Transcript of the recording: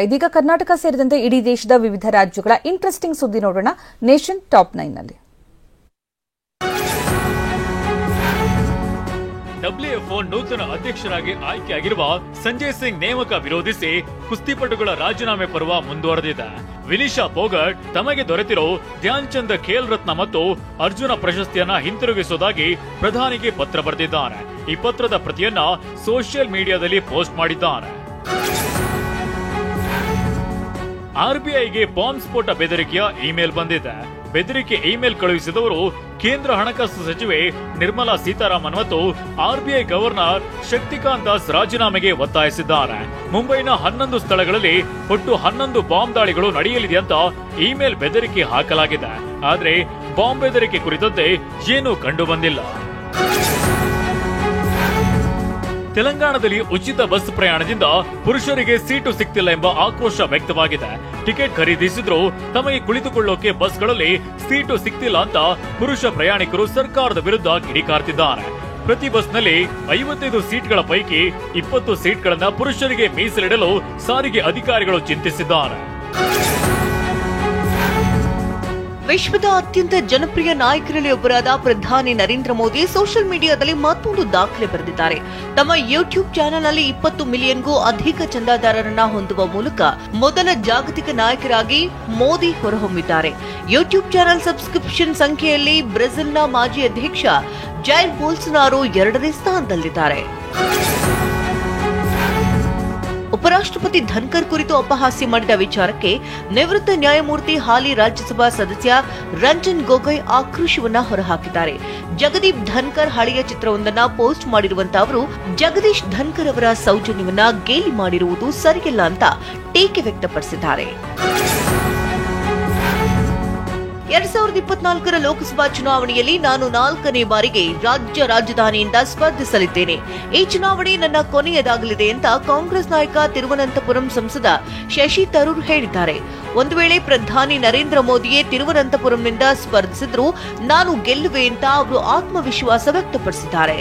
ಇದೀಗ ಕರ್ನಾಟಕ ಸೇರಿದಂತೆ ಇಡೀ ದೇಶದ ವಿವಿಧ ರಾಜ್ಯಗಳ ಇಂಟ್ರೆಸ್ಟಿಂಗ್ ಸುದ್ದಿ ನೋಡೋಣ ನೇಷನ್ ಟಾಪ್ 9 ನಲ್ಲಿ. WFO ನೂತನ ಅಧ್ಯಕ್ಷರಾಗಿ ಆಯ್ಕೆಯಾಗಿರುವ ಸಂಜಯ್ ಸಿಂಗ್ ನೇಮಕ ವಿರೋಧಿಸಿ ಕುಸ್ತಿಪಟುಗಳ ರಾಜೀನಾಮೆ ಪರ್ವ ಮುಂದುವರೆದಿದೆ. ವಿನಿಶಾ ಫೋಗಟ್ ತಮಗೆ ದೊರೆತಿರೋ ಧ್ಯಾನ್ ಚಂದ್ ಖೇಲ್ ರತ್ನ ಮತ್ತು ಅರ್ಜುನ ಪ್ರಶಸ್ತಿಯನ್ನ ಹಿಂತಿರುಗಿಸುವುದಾಗಿ ಪ್ರಧಾನಿಗೆ ಪತ್ರ ಬರೆದಿದ್ದಾರೆ. ಈ ಪತ್ರದ ಪ್ರತಿಯನ್ನ ಸೋಷಿಯಲ್ ಮೀಡಿಯಾದಲ್ಲಿ ಪೋಸ್ಟ್ ಮಾಡಿದ್ದಾರೆ. RBIಗೆ ಬಾಂಬ್ ಸ್ಫೋಟ ಬೆದರಿಕೆಯ ಇಮೇಲ್ ಬಂದಿದೆ. ಬೆದರಿಕೆ ಇಮೇಲ್ ಕಳುಹಿಸಿದವರು ಕೇಂದ್ರ ಹಣಕಾಸು ಸಚಿವೆ ನಿರ್ಮಲಾ ಸೀತಾರಾಮನ್ ಮತ್ತು RBI ಗವರ್ನರ್ ಶಕ್ತಿಕಾಂತ್ ದಾಸ್ ರಾಜೀನಾಮೆಗೆ ಒತ್ತಾಯಿಸಿದ್ದಾರೆ. ಮುಂಬೈನ 11 ಸ್ಥಳಗಳಲ್ಲಿ ಒಟ್ಟು 11 ಬಾಂಬ್ ದಾಳಿಗಳು ನಡೆಯಲಿದೆ ಅಂತ ಇಮೇಲ್ ಬೆದರಿಕೆ ಹಾಕಲಾಗಿದೆ. ಆದರೆ ಬಾಂಬ್ ಬೆದರಿಕೆ ಕುರಿತಂತೆ ಏನೂ ಕಂಡು ಬಂದಿಲ್ಲ. ತೆಲಂಗಾಣದಲ್ಲಿ ಉಚಿತ ಬಸ್ ಪ್ರಯಾಣದಿಂದ ಪುರುಷರಿಗೆ ಸೀಟು ಸಿಗ್ತಿಲ್ಲ ಎಂಬ ಆಕ್ರೋಶ ವ್ಯಕ್ತವಾಗಿದೆ. ಟಿಕೆಟ್ ಖರೀದಿಸಿದ್ರು ತಮಗೆ ಕುಳಿತುಕೊಳ್ಳೋಕೆ ಬಸ್ಗಳಲ್ಲಿ ಸೀಟು ಸಿಗ್ತಿಲ್ಲ ಅಂತ ಪುರುಷ ಪ್ರಯಾಣಿಕರು ಸರ್ಕಾರದ ವಿರುದ್ಧ ಕಿಡಿಕಾರ್ತಿದ್ದಾರೆ. ಪ್ರತಿ ಬಸ್ನಲ್ಲಿ 55 ಸೀಟ್ಗಳ ಪೈಕಿ 20 ಸೀಟ್ಗಳನ್ನ ಪುರುಷರಿಗೆ ಮೀಸಲಿಡಲು ಸಾರಿಗೆ ಅಧಿಕಾರಿಗಳು ಚಿಂತಿಸಿದ್ದಾರೆ. ವಿಶ್ವದ ಅತ್ಯಂತ ಜನಪ್ರಿಯ ನಾಯಕರಲ್ಲಿ ಒಬ್ಬರಾದ ಪ್ರಧಾನಿ ನರೇಂದ್ರ ಮೋದಿ ಸೋಷಿಯಲ್ ಮೀಡಿಯಾದಲ್ಲಿ ಮತ್ತೊಂದು ದಾಖಲೆ ಬರೆದಿದ್ದಾರೆ. ತಮ್ಮ ಯೂಟ್ಯೂಬ್ ಚಾನೆಲ್ನಲ್ಲಿ 20 ಮಿಲಿಯನ್ಗೂ ಅಧಿಕ ಚಂದಾದಾರರನ್ನ ಹೊಂದುವ ಮೂಲಕ ಮೊದಲ ಜಾಗತಿಕ ನಾಯಕರಾಗಿ ಮೋದಿ ಹೊರಹೊಮ್ಮಿದ್ದಾರೆ. ಯೂಟ್ಯೂಬ್ ಚಾನೆಲ್ ಸಬ್ಸ್ಕ್ರಿಪ್ಷನ್ ಸಂಖ್ಯೆಯಲ್ಲಿ ಬ್ರೆಜಿಲ್ನ ಮಾಜಿ ಅಧ್ಯಕ್ಷ ಜೈರ್ ಬೋಲ್ಸನಾರೋ 2ನೇ ಸ್ಥಾನದಲ್ಲಿದ್ದಾರೆ. ಉಪರಾಷ್ಟ್ರಪತಿ ಧನ್ಕರ್ ಕುರಿತು ಅಪಹಾಸ್ಯ ಮಾಡಿದ ವಿಚಾರಕ್ಕೆ ನಿವೃತ್ತ ನ್ಯಾಯಮೂರ್ತಿ ಹಾಲಿ ರಾಜ್ಯಸಭಾ ಸದಸ್ಯ ರಂಜನ್ ಗೊಗೊಯ್ ಆಕ್ರೋಶವನ್ನ ಹೊರಹಾಕಿದ್ದಾರೆ. ಜಗದೀಪ್ ಧನ್ಕರ್ ಹಳೆಯ ಚಿತ್ರವೊಂದನ್ನ ಪೋಸ್ಟ್ ಮಾಡಿರುವಂತಹ ಅವರು ಜಗದೀಶ್ ಧನ್ಕರ್ ಅವರ ಸೌಜನ್ಯವನ್ನ ಗೇಲಿ ಮಾಡಿರುವುದು ಸರಿಯಲ್ಲ ಅಂತ ಟೀಕೆ ವ್ಯಕ್ತಪಡಿಸಿದ್ದಾರೆ. 2024ರ ಲೋಕಸಭಾ ಚುನಾವಣೆಯಲ್ಲಿ ನಾನು 4ನೇ ಬಾರಿಗೆ ರಾಜ್ಯ ರಾಜಧಾನಿಯಿಂದ ಸ್ಪರ್ಧಿಸಲಿದ್ದೇನೆ. ಈ ಚುನಾವಣೆ ನನ್ನ ಕೊನೆಯದಾಗಲಿದೆ ಅಂತ ಕಾಂಗ್ರೆಸ್ ನಾಯಕ ತಿರುವನಂತಪುರಂ ಸಂಸದ ಶಶಿ ತರೂರ್ ಹೇಳಿದ್ದಾರೆ. ಒಂದು ವೇಳೆ ಪ್ರಧಾನಿ ನರೇಂದ್ರ ಮೋದಿಯೇ ತಿರುವನಂತಪುರಂನಿಂದ ಸ್ಪರ್ಧಿಸಿದ್ರು ನಾನು ಗೆಲ್ಲುವೆ ಅಂತ ಅವರು ಆತ್ಮವಿಶ್ವಾಸ ವ್ಯಕ್ತಪಡಿಸಿದ್ದಾರೆ.